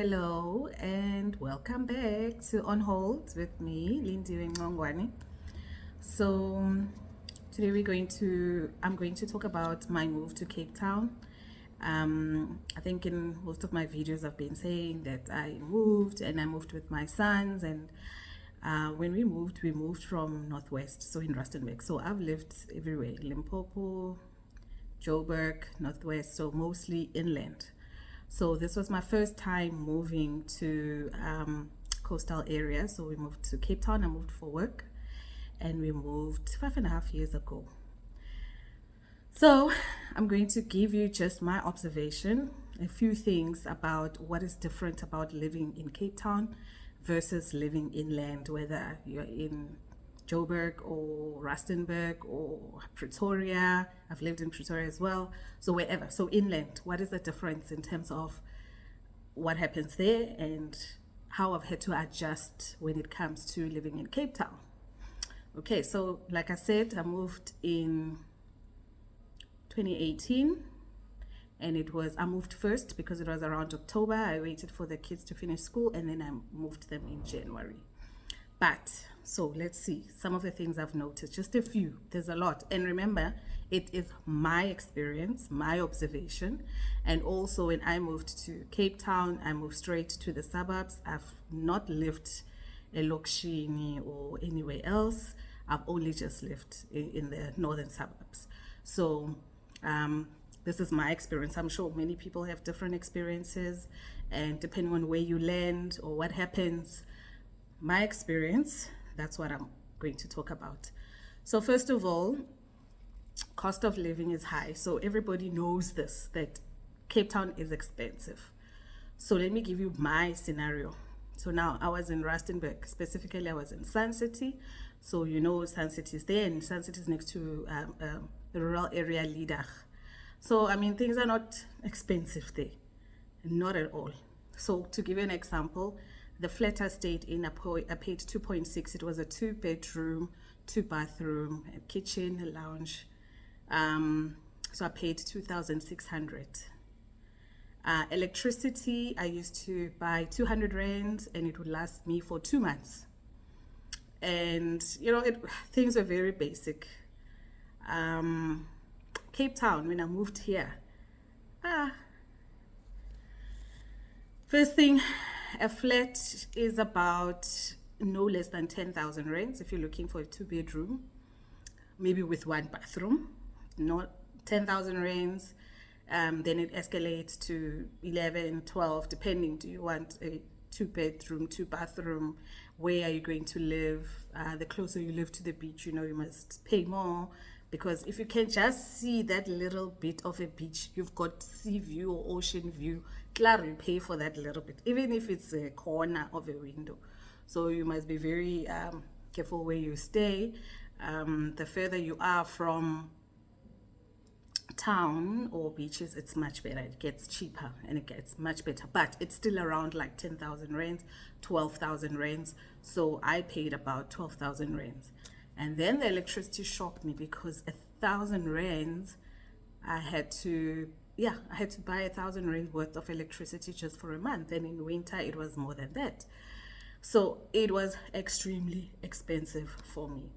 Hello and welcome back to On Hold with me, Lindy Ngongwani. So today I'm going to talk about my move to Cape Town. I think in most of my videos I've been saying that I moved and I moved with my sons, and when we moved from Northwest, so in Rustenburg. So I've lived everywhere, Limpopo, Joburg, Northwest, so mostly inland. So this was my first time moving to coastal area. So we moved to Cape Town. I moved for work, and we moved 5.5 years ago. So I'm going to give you just my observation, a few things about what is different about living in Cape Town versus living inland, whether you're in Joburg or Rustenburg or Pretoria. I've lived in Pretoria as well. So wherever. So inland, what is the difference in terms of what happens there and how I've had to adjust when it comes to living in Cape Town. Okay, so like I said, I moved in 2018, and I moved first because it was around October. I waited for the kids to finish school, and then I moved them in January. But so let's see some of the things I've noticed, just a few. There's a lot, and remember, it is my experience, my observation. And also, when I moved to Cape Town, I moved straight to the suburbs. I've not lived in Lokshini or anywhere else. I've only just lived in the northern suburbs. So this is my experience. I'm sure many people have different experiences, and depending on where you land or what happens, my experience, that's what I'm going to talk about. So first of all, cost of living is high. So everybody knows this, that Cape Town is expensive. So let me give you my scenario. So now I was in Rustenburg, specifically I was in Sun City. So you know Sun City is there, and Sun City is next to the rural area Lidach. So I mean, things are not expensive there, not at all. So to give you an example, the flat I stayed in, I paid 2.6. It was a 2-bedroom, 2-bathroom, a kitchen, a lounge. So I paid 2,600. Electricity, I used to buy 200 rand, and it would last me for 2 months. And things were very basic. Cape Town, when I moved here, first thing, a flat is about no less than 10,000 rands if you're looking for a 2-bedroom, maybe with 1 bathroom, not 10,000 rands. Then it escalates to 11, 12, depending. Do you want a 2-bedroom, 2-bathroom? Where are you going to live? The closer you live to the beach, you must pay more, because if you can just see that little bit of a beach, you've got sea view or ocean view, claro, you pay for that little bit, even if it's a corner of a window. So you must be very careful where you stay. The further you are from town or beaches, it's much better. It gets cheaper and it gets much better, but it's still around like 10,000 rands, 12,000 rands. So I paid about 12,000 rands. And then the electricity shocked me, because 1,000 rands, I had to buy 1,000 rands worth of electricity just for a month. And in winter, it was more than that. So it was extremely expensive for me.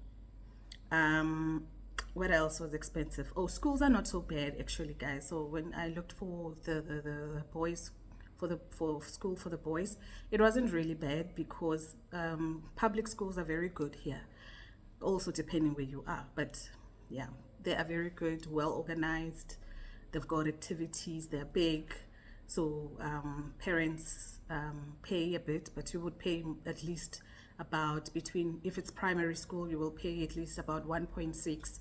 What else was expensive? Oh, schools are not so bad, actually, guys. So when I looked for the boys, for school for the boys, it wasn't really bad, because public schools are very good here. Also depending where you are, but yeah, they are very good, well organized. They've got activities, they're big. So parents pay a bit, but you would pay at least about if it's primary school, you will pay at least about 1.6,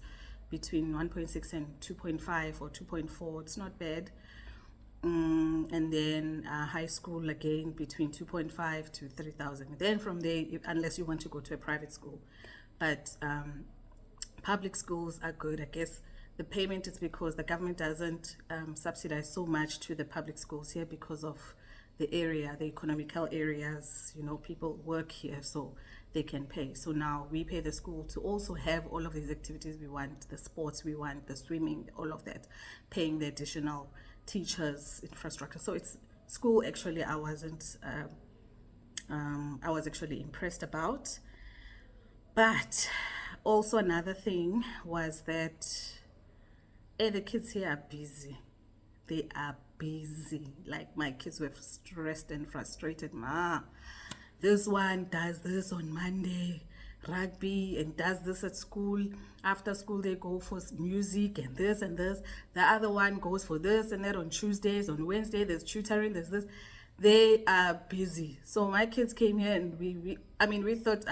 between 1.6 and 2.5 or 2.4. It's not bad. And then high school, again, between 2.5 to 3,000. Then from there, unless you want to go to a private school. But public schools are good. I guess the payment is because the government doesn't subsidize so much to the public schools here because of the area, the economical areas. People work here, so they can pay. So now we pay the school to also have all of these activities we want, the sports we want, the swimming, all of that, paying the additional teachers, infrastructure. So it's School, actually, I wasn't. I was actually impressed about. But also another thing was that the kids here are busy. They are busy. Like my kids were stressed and frustrated. Ma, this one does this on Monday, rugby, and does this at school. After school, they go for music and this and this. The other one goes for this and that on Tuesdays. On Wednesday, there's tutoring, there's this. They are busy. So my kids came here and we thought,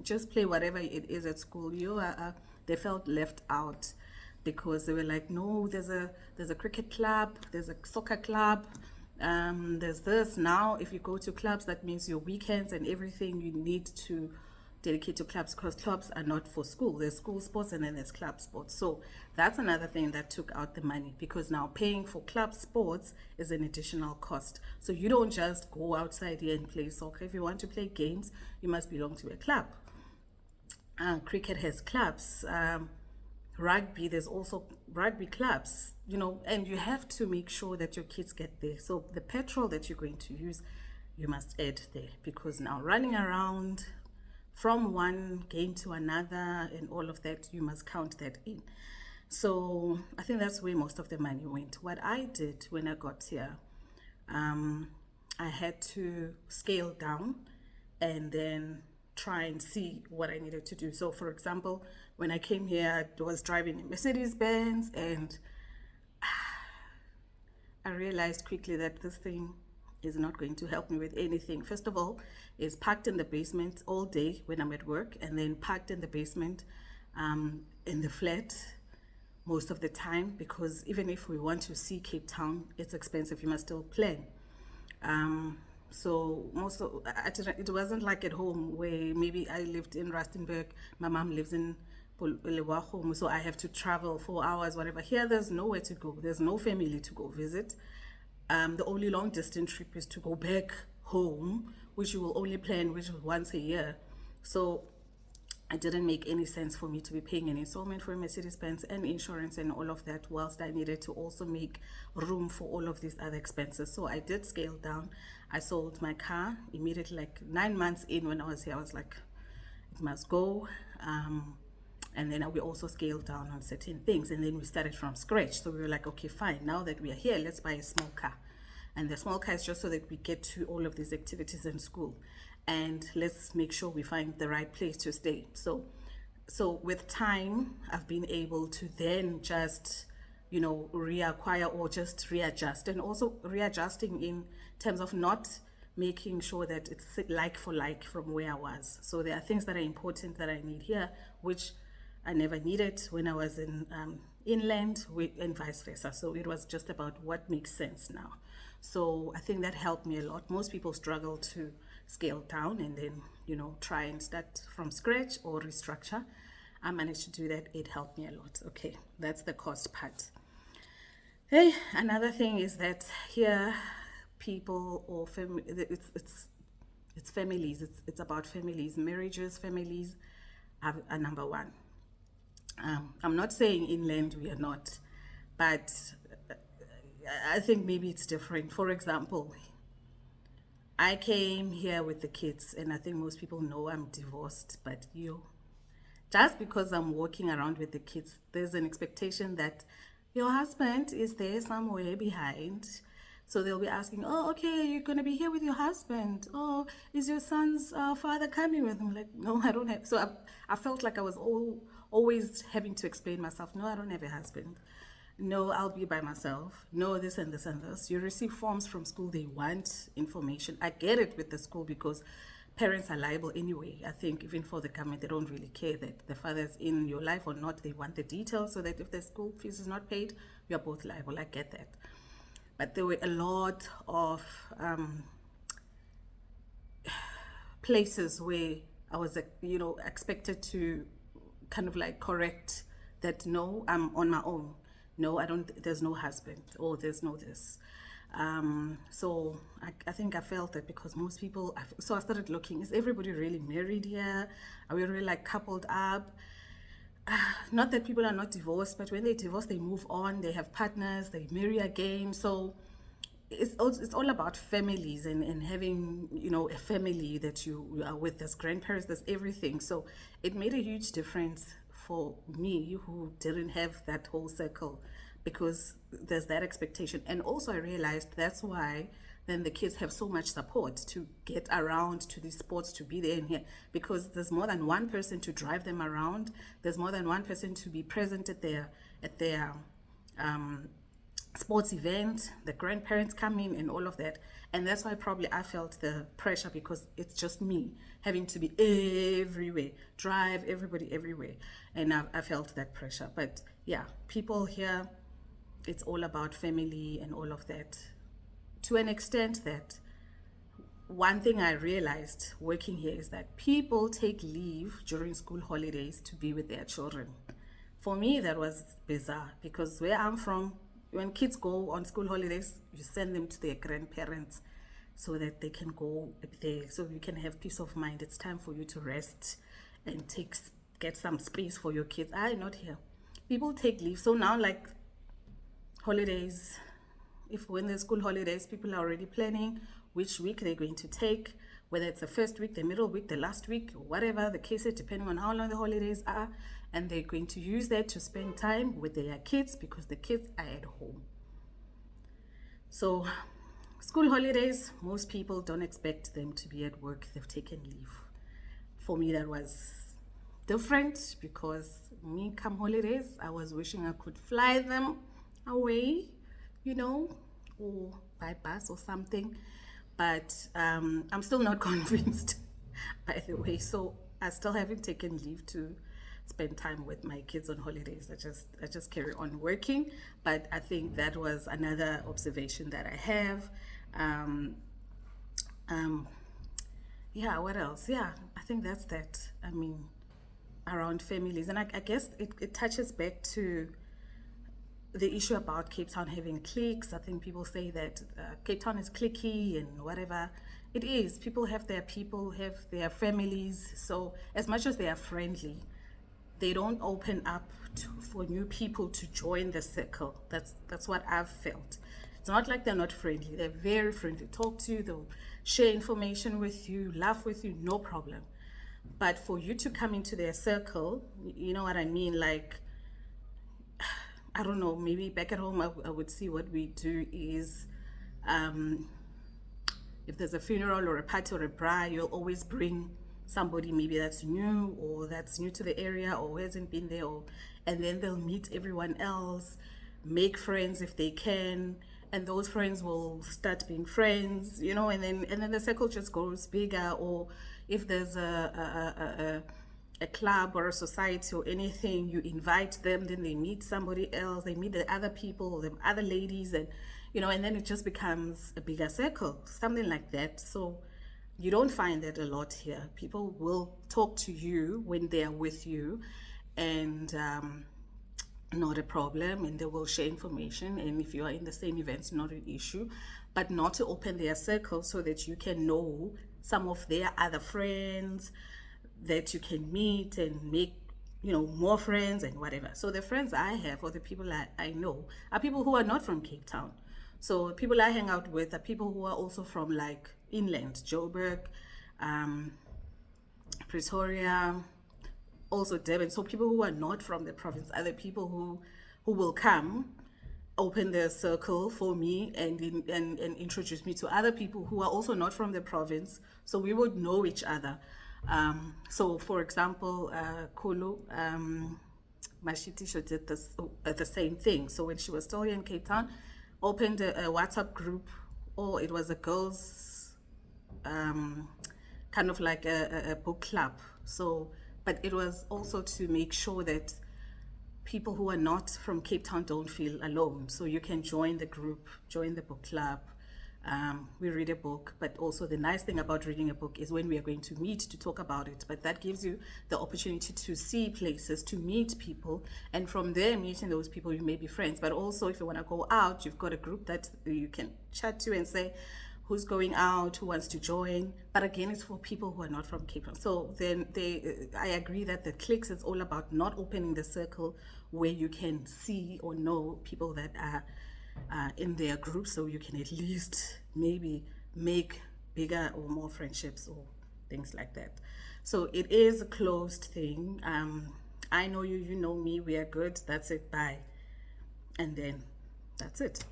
just play whatever it is at school. They felt left out because they were like, no, there's a cricket club, there's a soccer club, there's this. Now, if you go to clubs, that means your weekends and everything you need to dedicate to clubs, because clubs are not for school. There's school sports and then there's club sports. So that's another thing that took out the money, because now paying for club sports is an additional cost. So you don't just go outside here and play soccer. If you want to play games, you must belong to a club. Cricket has clubs. Rugby, there's also rugby clubs, and you have to make sure that your kids get there. So the petrol that you're going to use, you must add there, because now running around from one game to another and all of that, you must count that in. So I think that's where most of the money went. What I did when I got here, I had to scale down and then try and see what I needed to do. So for example, when I came here, I was driving a Mercedes Benz, and I realized quickly that this thing is not going to help me with anything. First of all, it's parked in the basement all day when I'm at work, and then parked in the basement in the flat most of the time, because even if we want to see Cape Town, it's expensive. You must still plan. So it wasn't like at home where maybe I lived in Rustenburg, my mom lives in Lewagomo, so I have to travel 4 hours, whatever. Here, there's nowhere to go. There's no family to go visit. The only long distance trip is to go back home, which you will only plan which once a year. So it didn't make any sense for me to be paying an installment for a Mercedes-Benz and insurance and all of that, whilst I needed to also make room for all of these other expenses. So I did scale down. I sold my car immediately, like 9 months in when I was here. I was like, it must go. And then we also scaled down on certain things, and then we started from scratch. So we were like, okay, fine, now that we are here, let's buy a small car. And the small car is just so that we get to all of these activities in school, and let's make sure we find the right place to stay. So with time, I've been able to then just reacquire or just readjust, and also readjusting in terms of not making sure that it's like for like from where I was. So there are things that are important that I need here, which I never needed when I was in inland, and vice versa. So it was just about what makes sense now. So I think that helped me a lot. Most people struggle to scale down and then, try and start from scratch or restructure. I managed to do that. It helped me a lot. Okay, that's the cost part. Hey, another thing is that here, people or family, it's families. It's about families, marriages, families are number one. I'm not saying inland we are not, but I think maybe it's different. For example, I came here with the kids, and I think most people know I'm divorced, but just because I'm walking around with the kids, there's an expectation that your husband is there somewhere behind. So they'll be asking, oh, okay, you're going to be here with your husband. Oh, is your son's father coming with him? Like, no, I don't have. So I felt like I was always having to explain myself. No, I don't have a husband. No, I'll be by myself. No, this and this and this. You receive forms from school. They want information. I get it with the school because parents are liable anyway. I think even for the government, they don't really care that the father's in your life or not. They want the details so that if the school fees is not paid, you're both liable. I get that. But there were a lot of places where I was, expected to kind of like correct that, no, I'm on my own. No, I don't, there's no husband, or there's no this. So I think I felt that because most people, so I started looking, is everybody really married here? Are we really like coupled up? Not that people are not divorced, but when they divorce, they move on, they have partners, they marry again. So it's all about families and having, you know, a family that you are with. There's grandparents, there's everything. So it made a huge difference for me who didn't have that whole circle, because there's that expectation. And also I realized that's why then the kids have so much support to get around to these sports, to be there and here, because there's more than one person to drive them around. There's more than one person to be present at their sports event. The grandparents come in and all of that. And that's why probably I felt the pressure, because it's just me having to be everywhere, drive everybody everywhere. And I felt that pressure. But yeah, people here, it's all about family and all of that, to an extent that one thing I realized working here is that people take leave during school holidays to be with their children. For me, that was bizarre, because where I'm from, when kids go on school holidays, you send them to their grandparents so that they can go there, so you can have peace of mind. It's time for you to rest and get some space for your kids. Not here. People take leave. So now, like holidays, if when there's school holidays, people are already planning which week they're going to take, whether it's the first week, the middle week, the last week, or whatever the case is, depending on how long the holidays are. And they're going to use that to spend time with their kids, because the kids are at home. So school holidays, most people don't expect them to be at work. They've taken leave. For me, that was different, because me come holidays, I was wishing I could fly them away, you know, or by bus or something. But I'm still not convinced, by the way. So I still haven't taken leave to spend time with my kids on holidays. I just carry on working. But I think that was another observation that I have. Yeah, what else? Yeah, I think that's that. I mean, around families. And I guess it touches back to the issue about Cape Town having cliques. I think people say that Cape Town is cliquey and whatever. It is. People have their families. So as much as they are friendly, they don't open up for new people to join the circle. That's what I've felt. It's not like they're not friendly. They're very friendly. Talk to you, they'll share information with you, laugh with you, no problem. But for you to come into their circle, you know what I mean? Like, I don't know, maybe back at home I would see what we do is, if there's a funeral or a party or a braai, you'll always bring somebody maybe that's new to the area or hasn't been there, and then they'll meet everyone else, make friends if they can, and those friends will start being friends, you know, and then the circle just grows bigger. Or if there's a club or a society or anything, you invite them, then they meet somebody else, they meet the other people or the other ladies, and you know, and then it just becomes a bigger circle, something like that. So you don't find that a lot here. People will talk to you when they are with you, and not a problem, and they will share information, and if you are in the same events, not an issue. But not to open their circle so that you can know some of their other friends, that you can meet and make, you know, more friends and whatever. So the friends I have, or the people I know, are people who are not from Cape Town. So people I hang out with are people who are also from like inland, Joburg, Pretoria, also Durban. So people who are not from the province are the people who will come, open their circle for me, and introduce me to other people who are also not from the province, so we would know each other. So for example, Kulu, Mashitisho did the same thing. So when she was still here in Cape Town, opened a WhatsApp group, or it was a girls kind of like a book club. So, but it was also to make sure that people who are not from Cape Town don't feel alone. So you can join the group, join the book club. We read a book, but also the nice thing about reading a book is when we are going to meet to talk about it. But that gives you the opportunity to see places, to meet people, and from there, meeting those people, you may be friends. But also, if you want to go out, you've got a group that you can chat to and say, who's going out, who wants to join. But again, it's for people who are not from Cape Town. So then I agree that the cliques is all about not opening the circle where you can see or know people that are in their group, so you can at least maybe make bigger or more friendships or things like that. So it is a closed thing. I know you, you know me, we are good, that's it, bye. And then that's it.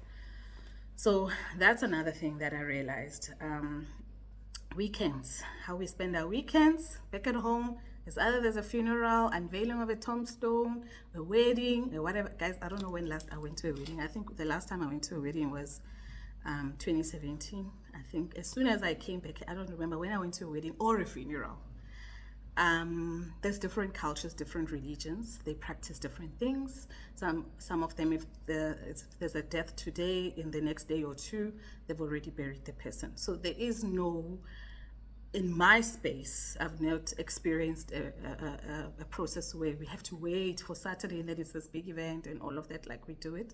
So that's another thing that I realized. Weekends, how we spend our weekends back at home. It's either there's a funeral, unveiling of a tombstone, a wedding, or whatever. Guys, I don't know when last I went to a wedding. I think the last time I went to a wedding was 2017. I think as soon as I came back, I don't remember when I went to a wedding or a funeral. There's different cultures, different religions. They practice different things. Some of them, if there's a death today, in the next day or two, they've already buried the person. So there is no, in my space, I've not experienced a process where we have to wait for Saturday and then it's this big event and all of that like we do it.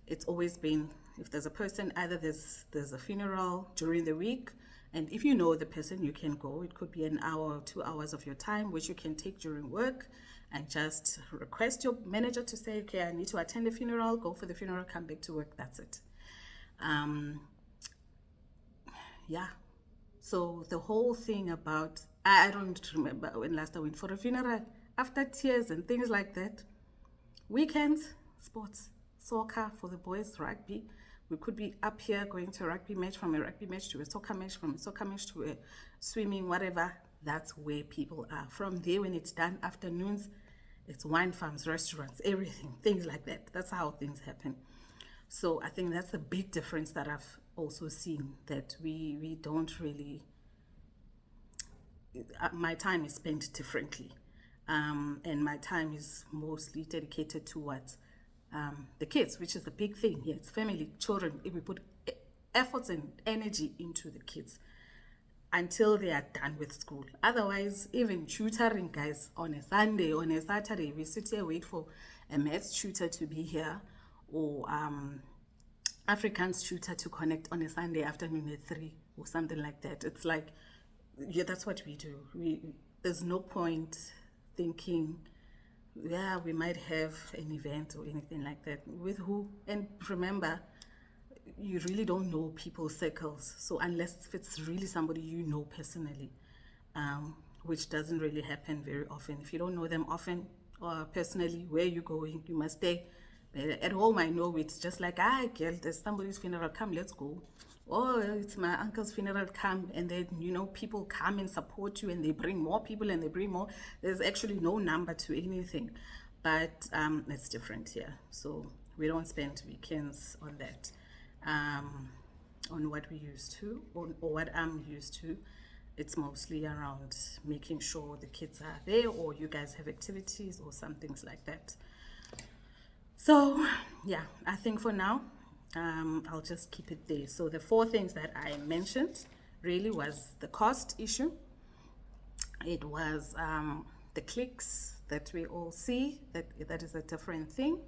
It's always been, if there's a person, either there's a funeral during the week, and if you know the person, you can go. It could be an hour or 2 hours of your time, which you can take during work, and just request your manager to say, okay, I need to attend the funeral, go for the funeral, come back to work, that's it. Yeah. So the whole thing about, I don't remember when last I went for a funeral, after tears and things like that. Weekends, sports, soccer for the boys, rugby. We could be up here going to a rugby match, from a rugby match to a soccer match, from a soccer match to a swimming, whatever. That's where people are. From there, when it's done, afternoons, it's wine farms, restaurants, everything, things like that. That's how things happen. So I think that's a big difference that I've also seen, that we don't really, my time is spent differently. And my time is mostly dedicated towards the kids, which is the big thing here. It's family, children. If we put efforts and energy into the kids until they are done with school. Otherwise, even tutoring, guys, on a Sunday, on a Saturday, we sit here, wait for a maths tutor to be here, or Afrikaans tutor to connect on a Sunday afternoon at 3 or something like that. It's like, yeah, that's what we do. There's no point thinking, yeah, we might have an event or anything like that. With who? And remember, you really don't know people's circles. So unless if it's really somebody you know personally, which doesn't really happen very often. If you don't know them often or personally, where you going, you must stay. At home, I know it's just like, girl, there's somebody's funeral, come, let's go. Oh, it's my uncle's funeral, come. And then, people come and support you, and they bring more people and they bring more. There's actually no number to anything. But it's different here. So we don't spend weekends on that, on what we used to, or what I'm used to. It's mostly around making sure the kids are there, or you guys have activities or some things like that. So, yeah, I think for now, I'll just keep it there. So the 4 things that I mentioned really was the cost issue. It was the clicks that we all see, that is a different thing,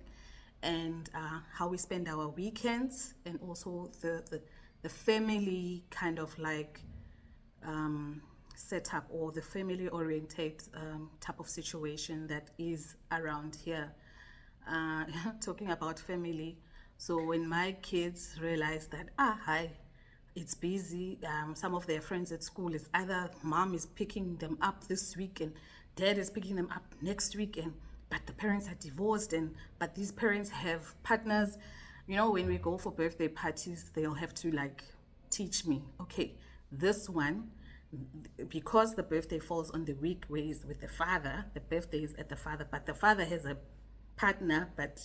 and how we spend our weekends, and also the family kind of like setup, or the family oriented type of situation that is around here. Talking about family. So when my kids realize that, hi, it's busy, some of their friends at school, is either mom is picking them up this week and dad is picking them up next weekend, but the parents are divorced, but these parents have partners. When we go for birthday parties, they'll have to like teach me, okay, this one, because the birthday falls on the week where he's with the father, the birthday is at the father, but the father has a partner, but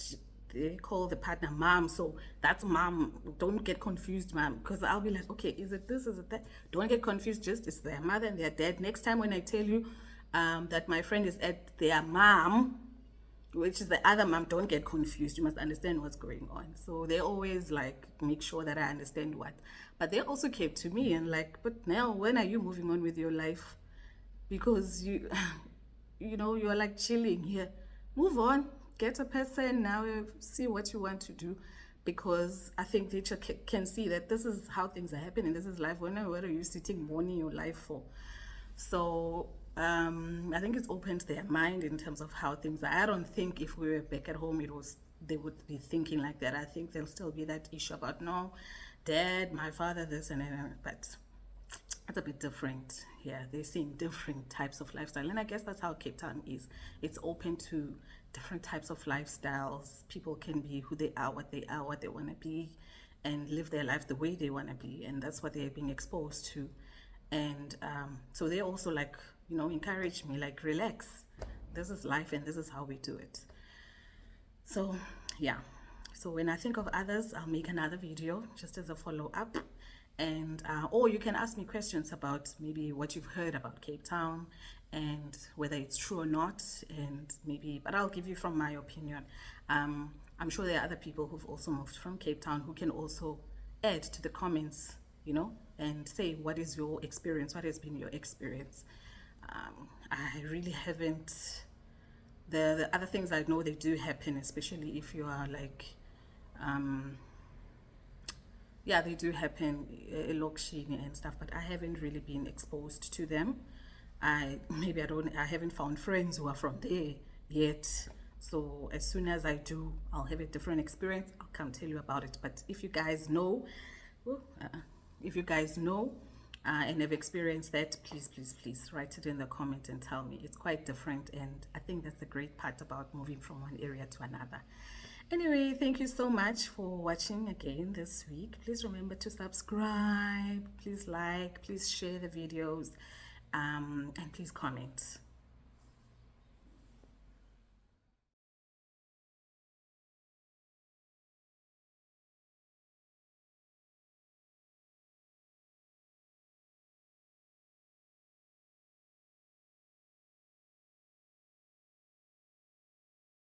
they call the partner mom, so that's mom. Don't get confused, mom, because I'll be like, okay, is it this, is it that? Don't get confused, just it's their mother and their dad. Next time when I tell you that my friend is at their mom, which is the other mom, don't get confused. You must understand what's going on. So they always like make sure that I understand what. But they also came to me and like, but now when are you moving on with your life? Because you're like chilling here. Move on, get a person now, see what you want to do. Because I think nature can see that this is how things are happening. This is life. What are you sitting mourning your life for? So I think it's opened their mind in terms of how things are. I don't think if we were back at home, it was they would be thinking like that. I think there'll still be that issue about, no, dad, my father, this and that, but it's a bit different. Yeah, they're seeing different types of lifestyle, and I guess that's how Cape Town is. It's open to different types of lifestyles. People can be who they are, what they are, what they want to be, and live their life the way they want to be, and that's what they're being exposed to. And so they also, like, encourage me, like, relax. This is life, and this is how we do it. So yeah, so when I think of others, I'll make another video just as a follow-up. And or you can ask me questions about maybe what you've heard about Cape Town and whether it's true or not, and maybe, but I'll give you from my opinion. I'm sure there are other people who've also moved from Cape Town who can also add to the comments, and say, what is your experience, what has been your experience. I really haven't. The other things I know, they do happen, especially if you are like, yeah, they do happen, eloption and stuff, but I haven't really been exposed to them. I haven't found friends who are from there yet. So as soon as I do, I'll have a different experience. I'll come tell you about it. But if you guys know, and have experienced that, please write it in the comment and tell me. It's quite different, and I think that's the great part about moving from one area to another. Anyway, thank you so much for watching again this week. Please remember to subscribe, please like, please share the videos, and please comment.